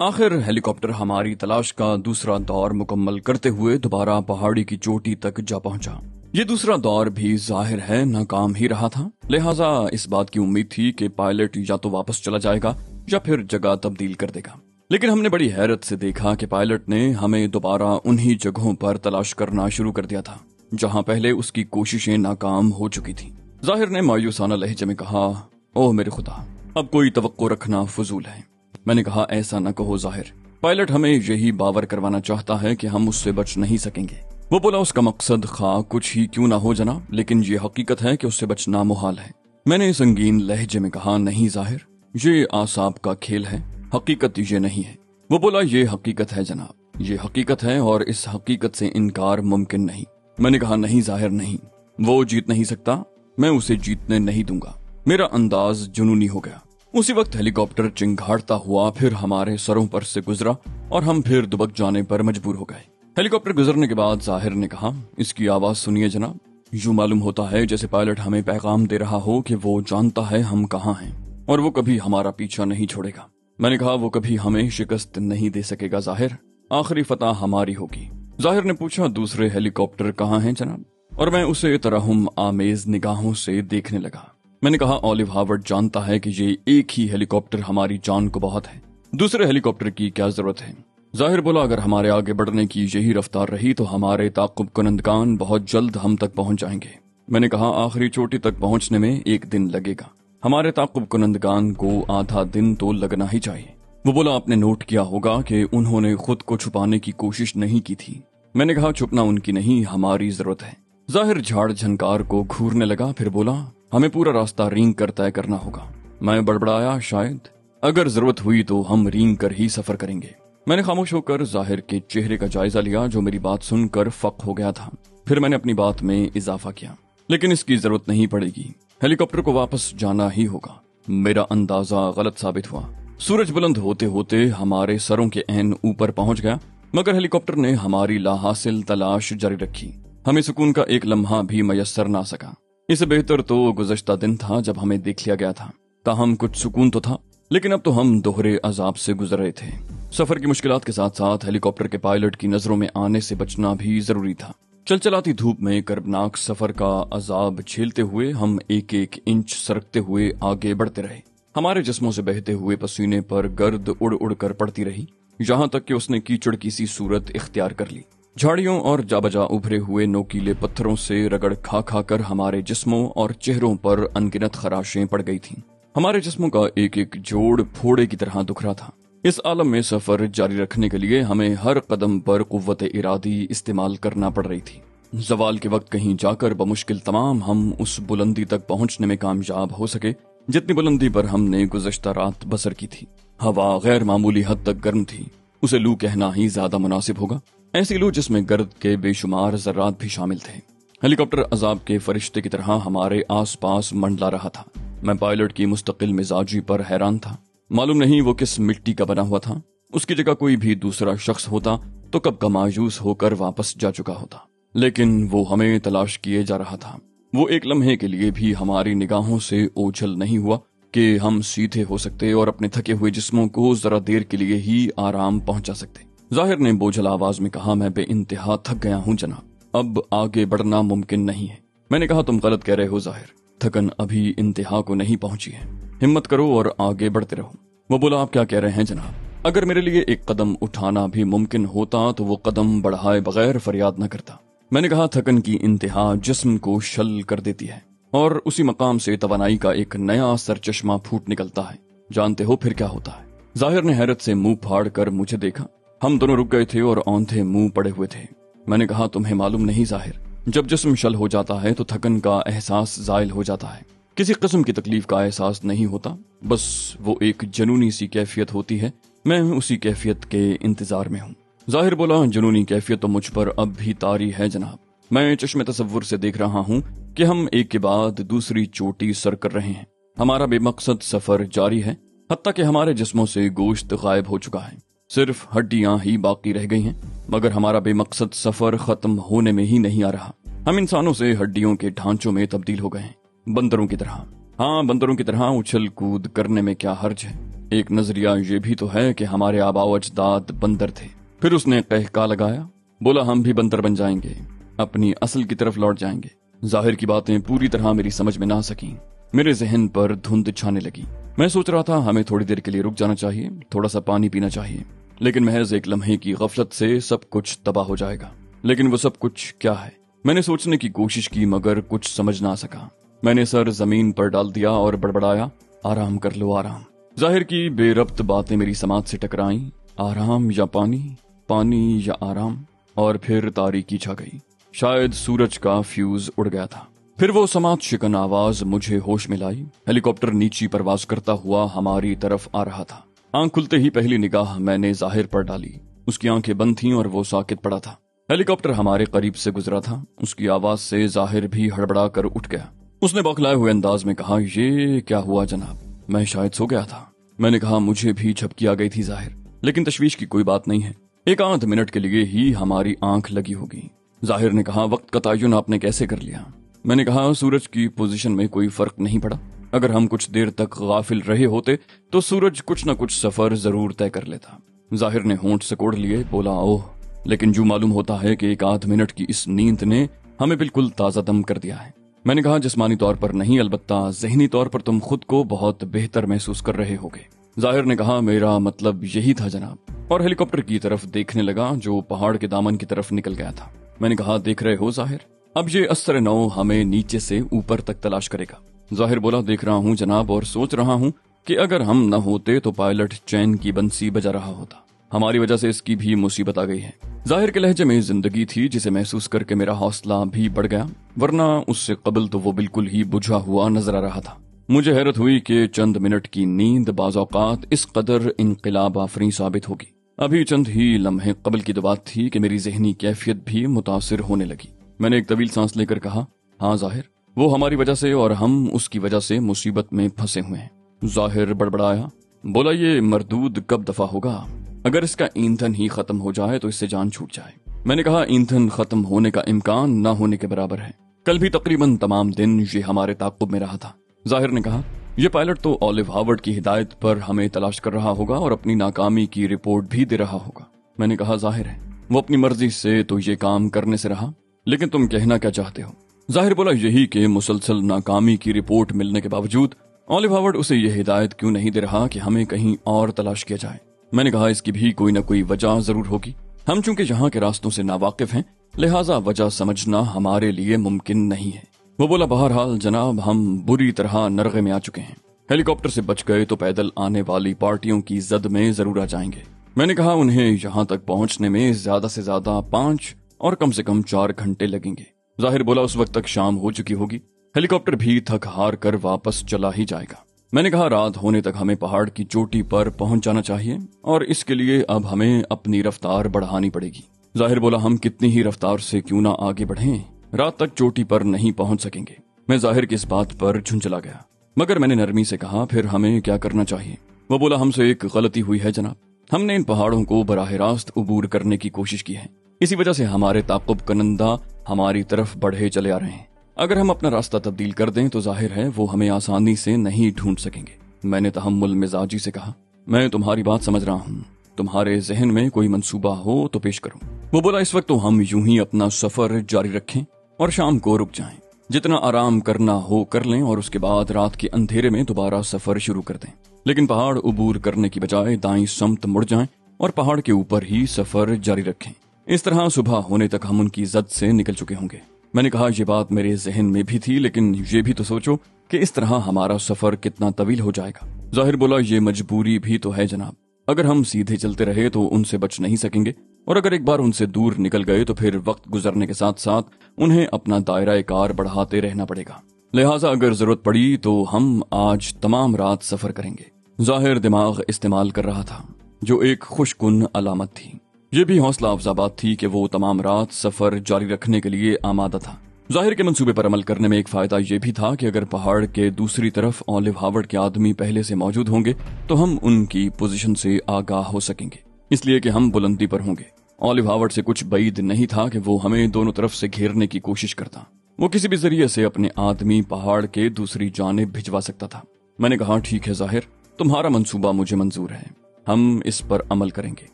آخر ہیلی کاپٹر ہماری تلاش کا دوسرا دور مکمل کرتے ہوئے دوبارہ پہاڑی کی چوٹی تک جا پہنچا۔ یہ دوسرا دور بھی ظاہر ہے ناکام ہی رہا تھا، لہٰذا اس بات کی امید تھی کہ پائلٹ یا تو واپس چلا جائے گا یا پھر جگہ تبدیل کر دے گا۔ لیکن ہم نے بڑی حیرت سے دیکھا کہ پائلٹ نے ہمیں دوبارہ انہی جگہوں پر تلاش کرنا شروع کر دیا تھا جہاں پہلے اس کی کوششیں ناکام ہو چکی تھیں۔ ظاہر نے مایوسانہ لہجے میں کہا، اوہ میرے خدا، اب کوئی توقع رکھنا فضول ہے۔ میں نے کہا، ایسا نہ کہو ظاہر، پائلٹ ہمیں یہی باور کروانا چاہتا ہے کہ ہم اس سے بچ نہیں سکیں گے۔ وہ بولا، اس کا مقصد خواہ کچھ ہی کیوں نہ ہو جناب، لیکن یہ حقیقت ہے کہ اس سے بچنا محال ہے۔ میں نے سنگین لہجے میں کہا، نہیں ظاہر، یہ اعصاب کا کھیل ہے، حقیقت یہ نہیں ہے۔ وہ بولا، یہ حقیقت ہے جناب، یہ حقیقت ہے اور اس حقیقت سے انکار ممکن نہیں۔ میں نے کہا، نہیں ظاہر نہیں، وہ جیت نہیں سکتا، میں اسے جیتنے نہیں دوں گا۔ میرا انداز جنونی ہو گیا۔ اسی وقت ہیلی کاپٹر چنگھاڑتا ہوا پھر ہمارے سروں پر سے گزرا اور ہم پھر دبک جانے پر مجبور ہو گئے۔ ہیلی کاپٹر گزرنے کے بعد ظاہر نے کہا، اس کی آواز سنیے جناب، یوں معلوم ہوتا ہے جیسے پائلٹ ہمیں پیغام دے رہا ہو کہ وہ جانتا ہے ہم کہاں ہیں اور وہ کبھی ہمارا پیچھا نہیں چھوڑے گا۔ میں نے کہا، وہ کبھی ہمیں شکست نہیں دے سکے گا ظاہر، آخری فتح ہماری ہوگی۔ ظاہر نے پوچھا، دوسرے ہیلی کاپٹر کہاں ہیں جناب؟ اور میں اسے ترحم آمیز نگاہوں سے دیکھنے لگا۔ میں نے کہا، اولیو ہارورڈ جانتا ہے کہ یہ ایک ہی ہیلی کاپٹر ہماری جان کو بہت ہے، دوسرے ہیلی کاپٹر کی کیا ضرورت ہے؟ ظاہر بولا، اگر ہمارے آگے بڑھنے کی یہی رفتار رہی تو ہمارے تعقب کنندگان بہت جلد ہم تک پہنچ جائیں گے۔ میں نے کہا، آخری چوٹی تک پہنچنے میں ایک دن لگے گا، ہمارے تعقب کنندگان کو آدھا دن تو لگنا ہی چاہیے۔ وہ بولا، آپ نے نوٹ کیا ہوگا کہ انہوں نے خود کو چھپانے کی کوشش نہیں کی تھی۔ میں نے کہا، چھپنا ان کی نہیں، ہماری ضرورت ہے۔ ظاہر جھاڑ جھنکار کو گھورنے لگا، پھر بولا، ہمیں پورا راستہ رینگ کر طے کرنا ہوگا۔ میں بڑبڑایا، شاید اگر ضرورت ہوئی تو ہم رینگ کر ہی سفر کریں گے۔ میں نے خاموش ہو کر ظاہر کے چہرے کا جائزہ لیا جو میری بات سن کر فق ہو گیا تھا۔ پھر میں نے اپنی بات میں اضافہ کیا، لیکن اس کی ضرورت نہیں پڑے گی، ہیلی کاپٹر کو واپس جانا ہی ہوگا۔ میرا اندازہ غلط ثابت ہوا۔ سورج بلند ہوتے ہوتے ہمارے سروں کے عین اوپر پہنچ گیا، مگر ہیلی کاپٹر نے ہماری لا حاصل تلاش جاری رکھی۔ ہمیں سکون کا ایک لمحہ بھی میسر نہ سکا۔ اس سے بہتر تو گزشتہ دن تھا جب ہمیں دیکھ لیا گیا تھا، تاہم کچھ سکون تو تھا، لیکن اب تو ہم دوہرے عذاب سے گزر رہے تھے۔ سفر کی مشکلات کے ساتھ ساتھ ہیلی کاپٹر کے پائلٹ کی نظروں میں آنے سے بچنا بھی ضروری تھا۔ چلچلاتی دھوپ میں کربناک سفر کا عذاب جھیلتے ہوئے ہم ایک ایک انچ سرکتے ہوئے آگے بڑھتے رہے۔ ہمارے جسموں سے بہتے ہوئے پسینے پر گرد اڑ اڑ کر پڑتی رہی، یہاں تک کہ اس نے کیچڑ کی سی صورت اختیار کر لی۔ جھاڑیوں اور جا بجا ابھرے ہوئے نوکیلے پتھروں سے رگڑ کھا کھا کر ہمارے جسموں اور چہروں پر انگنت خراشیں پڑ گئی تھیں۔ ہمارے جسموں کا ایک ایک جوڑ پھوڑے کی طرح دکھ رہا تھا۔ اس عالم میں سفر جاری رکھنے کے لیے ہمیں ہر قدم پر قوت ارادی استعمال کرنا پڑ رہی تھی۔ زوال کے وقت کہیں جا کر بمشکل تمام ہم اس بلندی تک پہنچنے میں کامیاب ہو سکے جتنی بلندی پر ہم نے گزشتہ رات بسر کی تھی۔ ہوا غیر معمولی حد تک گرم تھی، اسے لو کہنا ہی زیادہ مناسب ہوگا، ایسی لو جس میں گرد کے بے شمار ذرات بھی شامل تھے۔ ہیلی کاپٹر عذاب کے فرشتے کی طرح ہمارے آس پاس منڈلا رہا تھا۔ میں پائلٹ کی مستقل مزاجی پر حیران تھا۔ معلوم نہیں وہ کس مٹی کا بنا ہوا تھا، اس کی جگہ کوئی بھی دوسرا شخص ہوتا تو کب کا مایوس ہو کر واپس جا چکا ہوتا، لیکن وہ ہمیں تلاش کیے جا رہا تھا۔ وہ ایک لمحے کے لیے بھی ہماری نگاہوں سے اوجھل نہیں ہوا کہ ہم سیدھے ہو سکتے اور اپنے تھکے ہوئے جسموں کو ذرا دیر کے لیے ہی آرام پہنچا سکتے۔ ظاہر نے بوجھل آواز میں کہا، میں بے انتہا تھک گیا ہوں جناب، اب آگے بڑھنا ممکن نہیں ہے۔ میں نے کہا، تم غلط کہہ رہے ہو ظاہر، تھکن ابھی انتہا کو نہیں پہنچی ہے، ہمت کرو اور آگے بڑھتے رہو۔ وہ بولا، آپ کیا کہہ رہے ہیں جناب؟ اگر میرے لیے ایک قدم اٹھانا بھی ممکن ہوتا تو وہ قدم بڑھائے بغیر فریاد نہ کرتا۔ میں نے کہا، تھکن کی انتہا جسم کو شل کر دیتی ہے اور اسی مقام سے توانائی کا ایک نیا سرچشمہ پھوٹ نکلتا ہے۔ جانتے ہو پھر کیا ہوتا ہے؟ ظاہر نے حیرت سے منہ پھاڑ کر مجھے دیکھا۔ ہم دونوں رک گئے تھے اور اوندھے منہ پڑے ہوئے تھے۔ میں نے کہا، تمہیں معلوم نہیں ظاہر، جب جسم شل ہو جاتا ہے تو تھکن کا احساس زائل ہو جاتا ہے، کسی قسم کی تکلیف کا احساس نہیں ہوتا، بس وہ ایک جنونی سی کیفیت ہوتی ہے۔ میں اسی کیفیت کے انتظار میں ہوں۔ ظاہر بولا، جنونی کیفیت تو مجھ پر اب بھی طاری ہے جناب، میں چشم تصور سے دیکھ رہا ہوں کہ ہم ایک کے بعد دوسری چوٹی سر کر رہے ہیں۔ ہمارا بے مقصد سفر جاری ہے، حتیٰ کہ ہمارے جسموں سے گوشت غائب ہو چکا ہے، صرف ہڈیاں ہی باقی رہ گئی ہیں، مگر ہمارا بے مقصد سفر ختم ہونے میں ہی نہیں آ رہا۔ ہم انسانوں سے ہڈیوں کے ڈھانچوں میں تبدیل ہو گئے ہیں، بندروں کی طرح۔ हाँ, बंदरों की तरह उछल कूद करने में क्या हर्ज है। एक नजरिया ये भी तो है कि हमारे आबाओ अजदाद बंदर थे। फिर उसने कहका लगाया, बोला हम भी बंदर बन जाएंगे, अपनी असल की तरफ लौट जाएंगे। जाहिर की बातें पूरी तरह मेरी समझ में ना सकी। मेरे जहन पर धुंध छाने लगी। मैं सोच रहा था हमें थोड़ी देर के लिए रुक जाना चाहिए, थोड़ा सा पानी पीना चाहिए, लेकिन महज एक लम्हे की गफलत से सब कुछ तबाह हो जाएगा। लेकिन वो सब कुछ क्या है? मैंने सोचने की कोशिश की मगर कुछ समझ ना सका। मैंने सर जमीन पर डाल दिया और बड़बड़ाया, आराम कर लो आराम। जाहिर की बेरब्त बातें मेरी समाज से टकराईं। आराम या पानी, पानी या आराम। और फिर तारीकी छा गई। शायद सूरज का फ्यूज उड़ गया था। फिर वो समाज शिकन आवाज मुझे होश में लाई। हेलीकॉप्टर नीची परवाज करता हुआ हमारी तरफ आ रहा था। आंख खुलते ही पहली निगाह मैंने जाहिर पर डाली। उसकी आंखें बंद थीं और वो साकित पड़ा था। हेलीकॉप्टर हमारे करीब से गुजरा था। उसकी आवाज से जाहिर भी हड़बड़ा कर उठ गया। उसने बौखलाए हुए अंदाज में कहा, ये क्या हुआ जनाब? मैं शायद सो गया था। मैंने कहा, मुझे भी झपकी आ गई थी जाहिर, लेकिन तशवीश की कोई बात नहीं है, एक आध मिनट के लिए ही हमारी आंख लगी होगी। जाहिर ने कहा, वक्त का तयन आपने कैसे कर लिया? मैंने कहा, सूरज की पोजीशन में कोई फर्क नहीं पड़ा। अगर हम कुछ देर तक गाफिल रहे होते तो सूरज कुछ न कुछ सफर जरूर तय कर लेता। जाहिर ने होंठ सिकोड़ लिए, बोला, ओह, लेकिन जो मालूम होता है कि एक आध मिनट की इस नींद ने हमें बिल्कुल ताजा दम कर दिया है। मैंने कहा, जिस्मानी तौर पर नहीं, अलबत्ता ज़हनी तौर पर तुम खुद को बहुत बेहतर महसूस कर रहे होगे। जाहिर ने कहा, मेरा मतलब यही था जनाब, और हेलीकॉप्टर की तरफ देखने लगा जो पहाड़ के दामन की तरफ निकल गया था। मैंने कहा, देख रहे हो जाहिर, अब ये अस्सर नौ हमें नीचे से ऊपर तक तलाश करेगा। जाहिर बोला, देख रहा हूँ जनाब, और सोच रहा हूँ कि अगर हम न होते तो पायलट चैन की बंसी बजा रहा होता। हमारी वजह से इसकी भी मुसीबत आ गई है। जाहिर के लहजे में जिंदगी थी जिसे महसूस करके मेरा हौसला भी बढ़ गया, वरना उससे कबल तो वो बिल्कुल ही बुझा हुआ नजर आ रहा था। मुझे हैरत हुई कि चंद मिनट की नींद बाज़ औक़ात इस कदर इनक़िलाब आफरी साबित होगी। अभी चंद ही लम्हे कबल की तो बात थी कि मेरी ज़हनी कैफियत भी मुतासिर होने लगी। मैंने एक तवील सांस लेकर कहा, हाँ जाहिर, वो हमारी वजह से और हम उसकी वजह से मुसीबत में फंसे हुए हैं। जाहिर बड़बड़ाया, बोला, ये मरदूद कब दफा होगा? अगर इसका ईंधन ही खत्म हो जाए तो इससे जान छूट जाए। मैंने कहा, ईंधन खत्म होने का इम्कान न होने के बराबर है। कल भी तकरीबन तमाम दिन ये हमारे ताक़ुब में रहा था। जाहिर ने कहा, यह पायलट तो ऑलिव हावर्ड की हिदायत पर हमें तलाश कर रहा होगा और अपनी नाकामी की रिपोर्ट भी दे रहा होगा। मैंने कहा, जाहिर है वो अपनी मर्जी से तो ये काम करने से रहा, लेकिन तुम कहना क्या चाहते हो? जाहिर बोला, यही कि मुसलसल नाकामी की रिपोर्ट मिलने के बावजूद ऑलिव हावर्ड उसे यह हिदायत क्यों नहीं दे रहा कि हमें कहीं और तलाश किया जाए। मैंने कहा, इसकी भी कोई न कोई वजह जरूर होगी। हम चूंकि यहाँ के रास्तों से नावाकिफ हैं, लिहाजा वजह समझना हमारे लिए मुमकिन नहीं है। वो बोला, बहरहाल जनाब, हम बुरी तरह नरगे में आ चुके हैं। हेलीकॉप्टर से बच गए तो पैदल आने वाली पार्टियों की जद में जरूर आ जाएंगे। मैंने कहा, उन्हें यहाँ तक पहुँचने में ज्यादा से ज्यादा 5 और कम से कम 4 घंटे लगेंगे। जाहिर बोला, उस वक्त तक शाम हो चुकी होगी, हेलीकॉप्टर भी थक हार कर वापस चला ही जाएगा। मैंने कहा, रात होने तक हमें पहाड़ की चोटी पर पहुंच जाना चाहिए और इसके लिए अब हमें अपनी रफ्तार बढ़ानी पड़ेगी। जाहिर बोला, हम कितनी ही रफ्तार से क्यों ना आगे बढ़ें, रात तक चोटी पर नहीं पहुंच सकेंगे। मैं जाहिर की इस बात पर झुंझला गया, मगर मैंने नरमी से कहा, फिर हमें क्या करना चाहिए? वो बोला, हमसे एक गलती हुई है जनाब, हमने इन पहाड़ों को बराह रास्त उबूर करने की कोशिश की है। इसी वजह से हमारे ताक़ुब कनंदा हमारी तरफ बढ़े चले आ रहे हैं। अगर हम अपना रास्ता तब्दील कर दें तो जाहिर है वो हमें आसानी से नहीं ढूंढ सकेंगे। मैंने तहम्मुल मिजाजी से कहा, मैं तुम्हारी बात समझ रहा हूँ, तुम्हारे जहन में कोई मंसूबा हो तो पेश करो। वो बोला, इस वक्त तो हम यूं ही अपना सफर जारी रखें और शाम को रुक जाएं, जितना आराम करना हो कर लें और उसके बाद रात के अंधेरे में दोबारा सफर शुरू कर दें। लेकिन पहाड़ उबूर करने की बजाय दाईं समत मुड़ जाएं और पहाड़ के ऊपर ही सफर जारी रखें। इस तरह सुबह होने तक हम उनकी जद से निकल चुके होंगे। मैंने कहा, यह बात मेरे जहन में भी थी, लेकिन ये भी तो सोचो कि इस तरह हमारा सफर कितना तवील हो जाएगा। जाहिर बोला, ये मजबूरी भी तो है जनाब, अगर हम सीधे चलते रहे तो उनसे बच नहीं सकेंगे, और अगर एक बार उनसे दूर निकल गए तो फिर वक्त गुजरने के साथ साथ उन्हें अपना दायरा कार बढ़ाते रहना पड़ेगा। लिहाजा अगर जरूरत पड़ी तो हम आज तमाम रात सफर करेंगे। जाहिर दिमाग इस्तेमाल कर रहा था, जो एक खुशकुन अलामत थी। ये भी हौसला अफजा बात थी कि वो तमाम रात सफर जारी रखने के लिए आमादा था। जाहिर के मंसूबे पर अमल करने में एक फायदा ये भी था कि अगर पहाड़ के दूसरी तरफ ऑलिव हावर्ड के आदमी पहले से मौजूद होंगे तो हम उनकी पोजीशन से आगाह हो सकेंगे, इसलिए कि हम बुलंदी पर होंगे। ऑलिव हावर्ड से कुछ बैद नहीं था कि वो हमें दोनों तरफ से घेरने की कोशिश करता। वो किसी भी जरिए से अपने आदमी पहाड़ के दूसरी जानिब भिजवा सकता था। मैंने कहा ठीक है जाहिर, तुम्हारा मंसूबा मुझे मंजूर है, हम इस पर अमल करेंगे।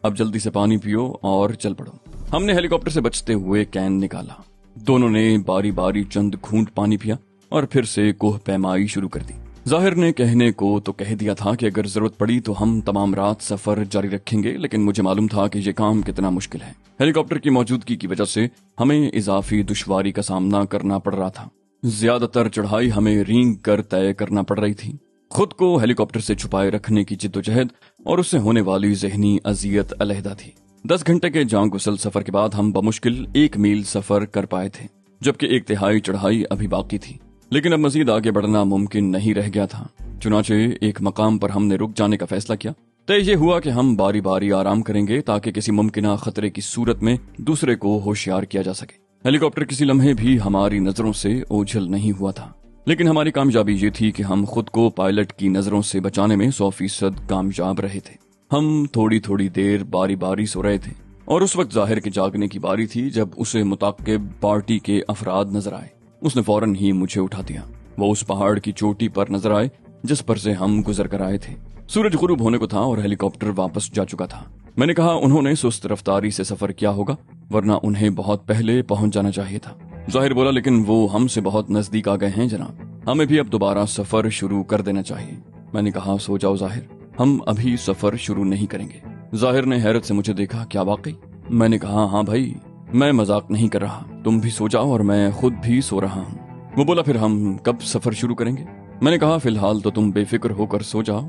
अब जल्दी से पानी पियो और चल पड़ो। हमने हेलीकॉप्टर से बचते हुए कैन निकाला। दोनों ने बारी बारी चंद घूंट पानी पिया और फिर से कोह पैमाई शुरू कर दी। जाहिर ने कहने को तो कह दिया था कि अगर जरूरत पड़ी तो हम तमाम रात सफर जारी रखेंगे, लेकिन मुझे मालूम था कि ये काम कितना मुश्किल है। हेलीकॉप्टर की मौजूदगी की वजह से हमें इजाफी दुश्वारी का सामना करना पड़ रहा था। ज्यादातर चढ़ाई हमें रेंग कर तय करना पड़ रही थी। खुद को हेलीकॉप्टर से छुपाए रखने की जिद्दोजहद और उससे होने वाली जहनी अजियत अलहदा थी। 10 घंटे के जान गुसल सफर के बाद हम बमुश्किल 1 मील सफर कर पाए थे, जबकि 1 तिहाई चढ़ाई अभी बाकी थी। लेकिन अब मजीद आगे बढ़ना मुमकिन नहीं रह गया था। चुनाचे एक मकाम पर हमने रुक जाने का फैसला किया। तय ये हुआ कि हम बारी बारी आराम करेंगे ताकि किसी मुमकिन खतरे की सूरत में दूसरे को होशियार किया जा सके। हेलीकॉप्टर किसी लम्हे भी हमारी नजरों से ओझल नहीं हुआ था, लेकिन हमारी कामयाबी ये थी कि हम खुद को पायलट की नजरों से बचाने में 100% कामयाब रहे थे। हम थोड़ी थोड़ी देर बारी बारी सो रहे थे और उस वक्त जाहिर के जागने की बारी थी जब उसे मुताकिब पार्टी के अफराद नजर आए। उसने फौरन ही मुझे उठा दिया। वो उस पहाड़ की चोटी पर नजर आए जिस पर से हम गुजर कर आए थे। सूरज गुरूब होने को था और हेलीकॉप्टर वापस जा चुका था। मैंने कहा उन्होंने सुस्त रफ्तारी से सफर किया होगा, वरना उन्हें बहुत पहले पहुंच जाना चाहिए था। जाहिर बोला लेकिन वो हमसे बहुत नजदीक आ गए हैं जनाब, हमें भी अब दोबारा सफर शुरू कर देना चाहिए। मैंने कहा सो जाओ जाहिर, हम अभी सफर शुरू नहीं करेंगे। जाहिर ने हैरत से मुझे देखा, क्या वाकई? मैंने कहा हाँ भाई, मैं मजाक नहीं कर रहा, तुम भी सो जाओ और मैं खुद भी सो रहा हूँ। वो बोला फिर हम कब सफर शुरू करेंगे? मैंने कहा फिलहाल तो तुम बेफिक्र होकर सो जाओ,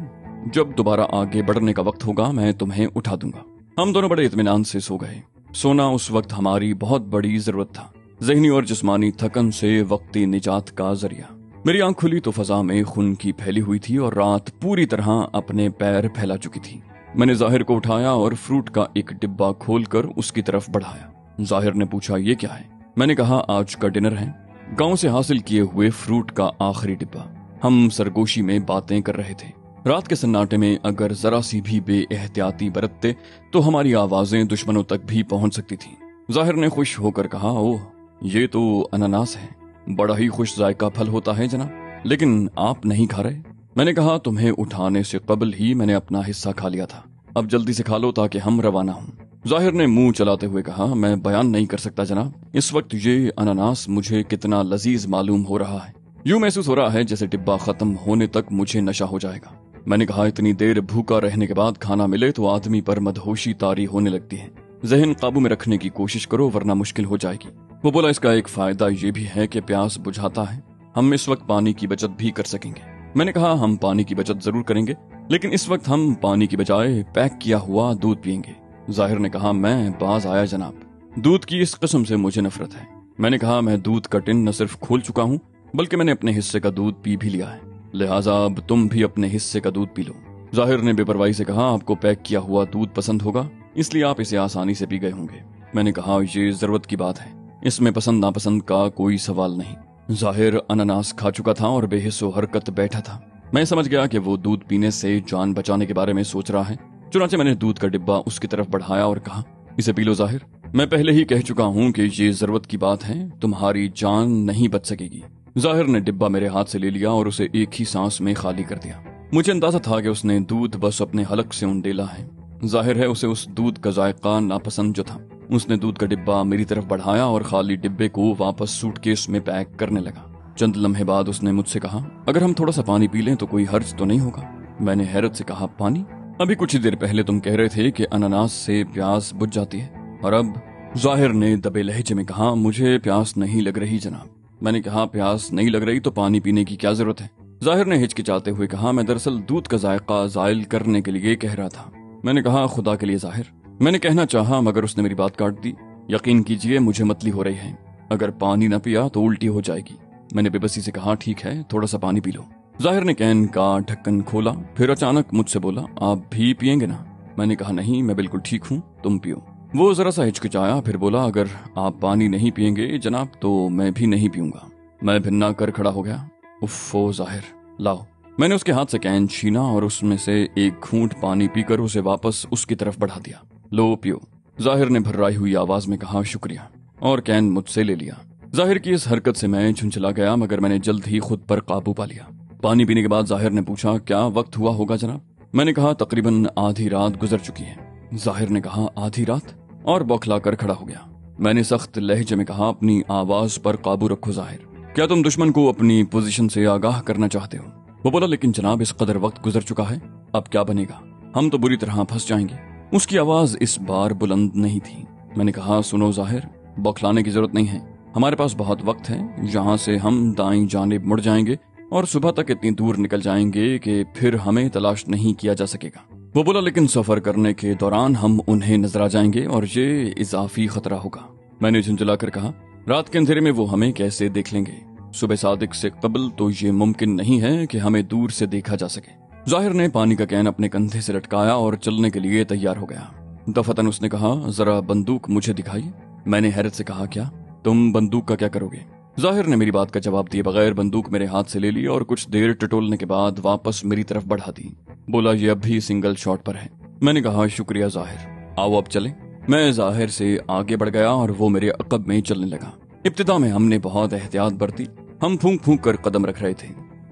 जब दोबारा आगे बढ़ने का वक्त होगा मैं तुम्हें उठा दूंगा। हम दोनों बड़े इत्मीनान से सो गए। सोना उस वक्त हमारी बहुत बड़ी जरूरत था, ज़हनी और जिस्मानी थकन से वक्ती निजात का जरिया। मेरी आंख खुली तो फजा में खून की फैली हुई थी और रात पूरी तरह अपने पैर फैला चुकी थी। मैंने जाहिर को उठाया और फ्रूट का एक डिब्बा खोलकर उसकी तरफ बढ़ाया। जाहिर ने पूछा ये क्या है? मैंने कहा आज का डिनर है, गांव से हासिल किए हुए फ्रूट का आखिरी डिब्बा। हम सरगोशी में बातें कर रहे थे। रात के सन्नाटे में अगर जरा सी भी बेएहतियाती बरतते तो हमारी आवाजें दुश्मनों तक भी पहुंच सकती थी। जाहिर ने खुश होकर कहा, ओह ये तो अनानास है, बड़ा ही खुश जायका फल होता है जनाब, लेकिन आप नहीं खा रहे? मैंने कहा तुम्हें उठाने से कबल ही मैंने अपना हिस्सा खा लिया था, अब जल्दी से खा लो ताकि हम रवाना हों। जाहिर ने मुंह चलाते हुए कहा, मैं बयान नहीं कर सकता जनाब, इस वक्त ये अनानास मुझे कितना लजीज मालूम हो रहा है। यूं महसूस हो रहा है जैसे डिब्बा खत्म होने तक मुझे नशा हो जाएगा। मैंने कहा इतनी देर भूखा रहने के बाद खाना मिले तो आदमी पर मदहोशी तारी होने लगती है। जहन काबू में रखने की कोशिश करो वरना मुश्किल हो जाएगी। वो बोला इसका एक फायदा ये भी है कि प्यास बुझाता है, हम इस वक्त पानी की बचत भी कर सकेंगे। मैंने कहा हम पानी की बचत जरूर करेंगे, लेकिन इस वक्त हम पानी की बजाय पैक किया हुआ दूध पियेंगे। जाहिर ने कहा मैं बाज आया जनाब, दूध की इस किस्म से मुझे नफरत है। मैंने कहा मैं दूध का टिन न सिर्फ खोल चुका हूँ बल्कि मैंने अपने हिस्से का दूध पी भी लिया है, लिहाजा अब तुम भी अपने हिस्से का दूध पी लो। जाहिर ने बेपरवाही से कहा आपको पैक किया हुआ दूध पसंद होगा इसलिए आप इसे आसानी से पी गए होंगे। मैंने कहा ये जरूरत की बात है, इसमें पसंद नापसंद का कोई सवाल नहीं। जाहिर अनानास खा चुका था और बेहिस्सो हरकत बैठा था। मैं समझ गया कि वो दूध पीने से जान बचाने के बारे में सोच रहा है। चुनाचे मैंने दूध का डिब्बा उसकी तरफ बढ़ाया और कहा इसे पी लो जाहिर, मैं पहले ही कह चुका हूँ कि ये जरूरत की बात है, तुम्हारी जान नहीं बच सकेगी। जाहिर ने डिब्बा मेरे हाथ से ले लिया और उसे एक ही सांस में खाली कर दिया। मुझे अंदाजा था कि उसने दूध बस अपने हलक से उंडेला है। जाहिर है उसे उस दूध का जायका नापसंद जो था। उसने दूध का डिब्बा मेरी तरफ बढ़ाया और खाली डिब्बे को वापस सूटकेस में पैक करने लगा। चंद लम्हे बाद उसने मुझसे कहा अगर हम थोड़ा सा पानी पी लें तो कोई हर्ज तो नहीं होगा? मैंने हैरत से कहा पानी? अभी कुछ ही देर पहले तुम कह रहे थे कि अनानास से प्यास बुझ जाती है और अब? जाहिर ने दबे लहजे में कहा मुझे प्यास नहीं लग रही जनाब। मैंने कहा प्यास नहीं लग रही तो पानी पीने की क्या जरूरत है? जाहिर ने हिचकिचाते हुए कहा मैं दरअसल दूध का जायका जायल करने के लिए कह रहा था। मैंने कहा खुदा के लिए जाहिर, मैंने कहना चाहा मगर उसने मेरी बात काट दी। यकीन कीजिए मुझे मतली हो रही है, अगर पानी न पिया तो उल्टी हो जाएगी। मैंने बेबसी से कहा ठीक है थोड़ा सा पानी पी लो। जाहिर ने कैन का ढक्कन खोला, फिर अचानक मुझसे बोला आप भी पियेंगे ना? मैंने कहा नहीं मैं बिल्कुल ठीक हूँ, तुम पियो। वो जरा सा हिचकिचाया, फिर बोला अगर आप पानी नहीं पियेंगे जनाब तो मैं भी नहीं पीऊंगा। मैं भिन्ना कर खड़ा हो गया। उफ़ो जाहिर, लाओ। मैंने उसके हाथ से कैन छीना और उसमें से एक घूंट पानी पीकर उसे वापस उसकी तरफ बढ़ा दिया। लो पियो। जाहिर ने भर्राई हुई आवाज में कहा शुक्रिया, और कैन मुझसे ले लिया। ظاہر کی اس حرکت سے میں جھنجھلا گیا، مگر میں نے جلد ہی خود پر قابو پا لیا۔ پانی پینے کے بعد ظاہر نے پوچھا، کیا وقت ہوا ہوگا جناب؟ میں نے کہا تقریباً آدھی رات گزر چکی ہے۔ ظاہر نے کہا آدھی رات؟ اور بوکھلا کر کھڑا ہو گیا۔ میں نے سخت لہجے میں کہا، اپنی آواز پر قابو رکھو ظاہر، کیا تم دشمن کو اپنی پوزیشن سے آگاہ کرنا چاہتے ہو؟ وہ بولا، لیکن جناب اس قدر وقت گزر چکا ہے، اب کیا بنے گا؟ ہم تو بری طرح پھنس جائیں گے۔ اس کی آواز اس بار بلند نہیں تھی۔ میں نے کہا، سنو ظاہر، بوکھلانے کی ضرورت نہیں ہے، ہمارے پاس بہت وقت ہے، یہاں سے ہم دائیں جانب مڑ جائیں گے اور صبح تک اتنی دور نکل جائیں گے کہ پھر ہمیں تلاش نہیں کیا جا سکے گا۔ وہ بولا، لیکن سفر کرنے کے دوران ہم انہیں نظر آ جائیں گے اور یہ اضافی خطرہ ہوگا۔ میں نے جھنجھلا کر کہا، رات کے اندھیرے میں وہ ہمیں کیسے دیکھ لیں گے؟ صبح صادق سے قبل تو یہ ممکن نہیں ہے کہ ہمیں دور سے دیکھا جا سکے۔ ظاہر نے پانی کا کین اپنے کندھے سے لٹکایا اور چلنے کے لیے تیار ہو گیا۔ دفتن اس نے کہا، ذرا بندوق مجھے دکھائیے۔ میں نے حیرت سے کہا، کیا؟ تم بندوق کا کیا کرو گے؟ ظاہر نے میری بات کا جواب دیے بغیر بندوق میرے ہاتھ سے لے لی اور کچھ دیر ٹٹولنے کے بعد واپس میری طرف بڑھا دی۔ بولا، یہ اب بھی سنگل شاٹ پر ہے۔ میں نے کہا، شکریہ ظاہر، آؤ اب چلیں۔ میں ظاہر سے آگے بڑھ گیا اور وہ میرے عقب میں چلنے لگا۔ ابتدا میں ہم نے بہت احتیاط برتی، ہم پھونک پھونک کر قدم رکھ رہے تھے۔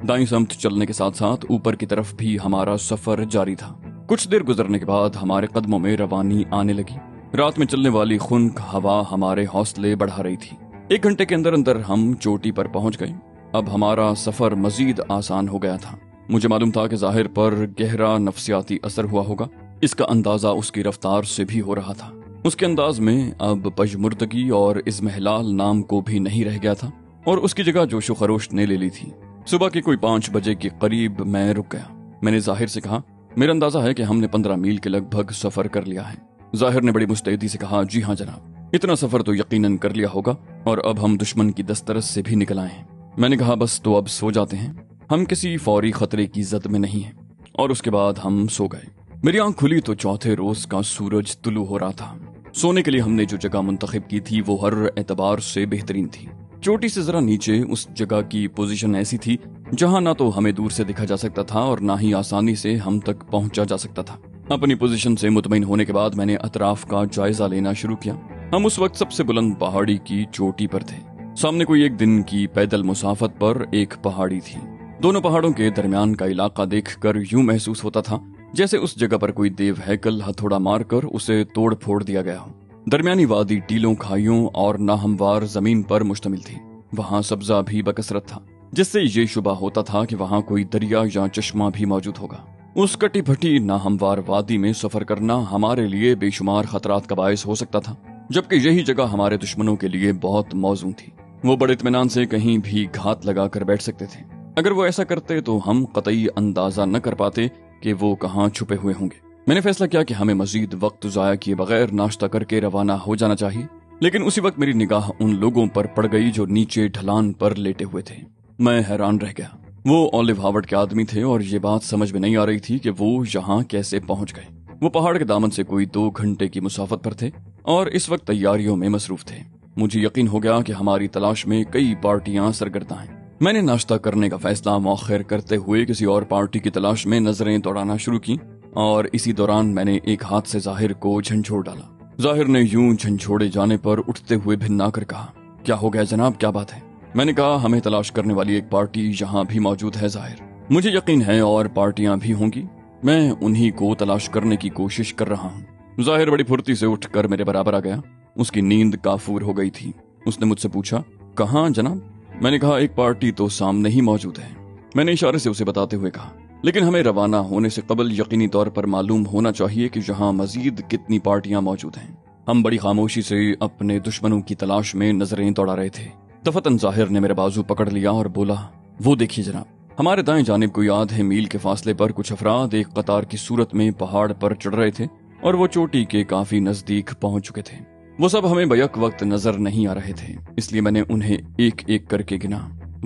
دائیں سمت چلنے کے ساتھ ساتھ اوپر کی طرف بھی ہمارا سفر جاری تھا۔ کچھ دیر گزرنے کے بعد ہمارے قدموں میں روانی آنے لگی۔ رات میں چلنے والی خنک ہوا ہمارے حوصلے بڑھا رہی تھی۔ 1 گھنٹے کے اندر اندر ہم چوٹی پر پہنچ گئے۔ اب ہمارا سفر مزید آسان ہو گیا تھا۔ مجھے معلوم تھا کہ ظاہر پر گہرا نفسیاتی اثر ہوا ہوگا، اس کا اندازہ اس کی رفتار سے بھی ہو رہا تھا۔ اس کے انداز میں اب پژمردگی اور اضمحلال نام کو بھی نہیں رہ گیا تھا اور اس کی جگہ جوش و خروش نے لے لی تھی۔ صبح کے کوئی 5 بجے کے قریب میں رک گیا۔ میں نے ظاہر سے کہا، میرا اندازہ ہے کہ ہم نے 15 میل کے لگ بھگ سفر کر لیا ہے۔ ظاہر نے بڑی مستعدی سے کہا، جی ہاں جناب، اتنا سفر تو یقیناً کر لیا ہوگا اور اب ہم دشمن کی دسترس سے بھی نکل آئے ہیں۔ میں نے کہا، بس تو اب سو جاتے ہیں، ہم کسی فوری خطرے کی زد میں نہیں ہیں۔ اور اس کے بعد ہم سو گئے۔ میری آنکھ کھلی تو چوتھے روز کا سورج طلوع ہو رہا تھا۔ سونے کے لیے ہم نے جو جگہ منتخب کی تھی وہ ہر اعتبار سے بہترین تھی۔ چوٹی سے ذرا نیچے اس جگہ کی پوزیشن ایسی تھی جہاں نہ تو ہمیں دور سے دیکھا جا سکتا تھا اور نہ ہی آسانی سے ہم تک پہنچا جا سکتا تھا۔ اپنی پوزیشن سے مطمئن ہونے کے بعد میں نے اطراف کا جائزہ لینا شروع کیا۔ ہم اس وقت سب سے بلند پہاڑی کی چوٹی پر تھے۔ سامنے کوئی 1 دن کی پیدل مسافت پر ایک پہاڑی تھی۔ دونوں پہاڑوں کے درمیان کا علاقہ دیکھ کر یوں محسوس ہوتا تھا جیسے اس جگہ پر کوئی دیو ہیکل ہتھوڑا مار کر اسے توڑ پھوڑ دیا گیا ہو۔ درمیانی وادی ٹیلوں، کھائیوں اور ناہموار زمین پر مشتمل تھی۔ وہاں سبزہ بھی بکثرت تھا، جس سے یہ شبہ ہوتا تھا کہ وہاں کوئی دریا یا چشمہ بھی موجود ہوگا۔ اس کٹی پھٹی ناہموار وادی میں سفر کرنا ہمارے لیے بے شمار خطرات کا باعث ہو سکتا تھا، جبکہ یہی جگہ ہمارے دشمنوں کے لیے بہت موزوں تھی۔ وہ بڑے اطمینان سے کہیں بھی گھات لگا کر بیٹھ سکتے تھے۔ اگر وہ ایسا کرتے تو ہم قطعی اندازہ نہ کر پاتے کہ وہ کہاں چھپے ہوئے ہوں گے۔ میں نے فیصلہ کیا کہ ہمیں مزید وقت ضائع کیے بغیر ناشتہ کر کے روانہ ہو جانا چاہیے، لیکن اسی وقت میری نگاہ ان لوگوں پر پڑ گئی جو نیچے ڈھلان پر لیٹے ہوئے تھے۔ میں حیران رہ گیا۔ وہ اولیو ہاورڈ کے آدمی تھے اور یہ بات سمجھ میں نہیں آ رہی تھی کہ وہ یہاں کیسے پہنچ گئے۔ وہ پہاڑ کے دامن سے کوئی 2 گھنٹے کی مسافت پر تھے اور اس وقت تیاریوں میں مصروف تھے۔ مجھے یقین ہو گیا کہ ہماری تلاش میں کئی پارٹیاں سرگرداں ہیں۔ میں نے ناشتہ کرنے کا فیصلہ مؤخر کرتے ہوئے کسی اور پارٹی کی تلاش میں نظریں دوڑانا شروع کی اور اسی دوران میں نے ایک ہاتھ سے ظاہر کو جھنجھوڑ ڈالا۔ ظاہر نے یوں جھنجھوڑے جانے پر اٹھتے ہوئے بھنا کر کہا، کیا ہو گیا جناب، کیا بات ہے؟ میں نے کہا، ہمیں تلاش کرنے والی ایک پارٹی یہاں بھی موجود ہے ظاہر۔ مجھے یقین ہے اور پارٹیاں بھی ہوں گی، میں انہی کو تلاش کرنے کی کوشش کر رہا ہوں۔ ظاہر بڑی پھرتی سے اٹھ کر میرے برابر آ گیا۔ اس کی نیند کافور ہو گئی تھی۔ اس نے مجھ سے پوچھا، کہاں جناب؟ میں نے کہا، ایک پارٹی تو سامنے ہی موجود ہے۔ میں نے اشارے سے اسے بتاتے ہوئے کہا، لیکن ہمیں روانہ ہونے سے قبل یقینی طور پر معلوم ہونا چاہیے کہ یہاں مزید کتنی پارٹیاں موجود ہیں۔ ہم بڑی خاموشی سے اپنے دشمنوں کی تلاش میں نظریں دوڑا رہے تھے۔ دفتن ظاہر نے میرا بازو پکڑ لیا اور بولا، وہ دیکھیے جناب، ہمارے دائیں جانب کوئی آدھے میل کے فاصلے پر کچھ افراد ایک قطار کی صورت میں پہاڑ پر چڑھ رہے تھے اور وہ چوٹی کے کافی نزدیک پہنچ چکے تھے۔ وہ سب ہمیں بیک وقت نظر نہیں آ رہے تھے، اس لیے میں نے انہیں ایک ایک کر کے گنا۔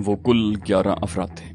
وہ کل 11 افراد تھے۔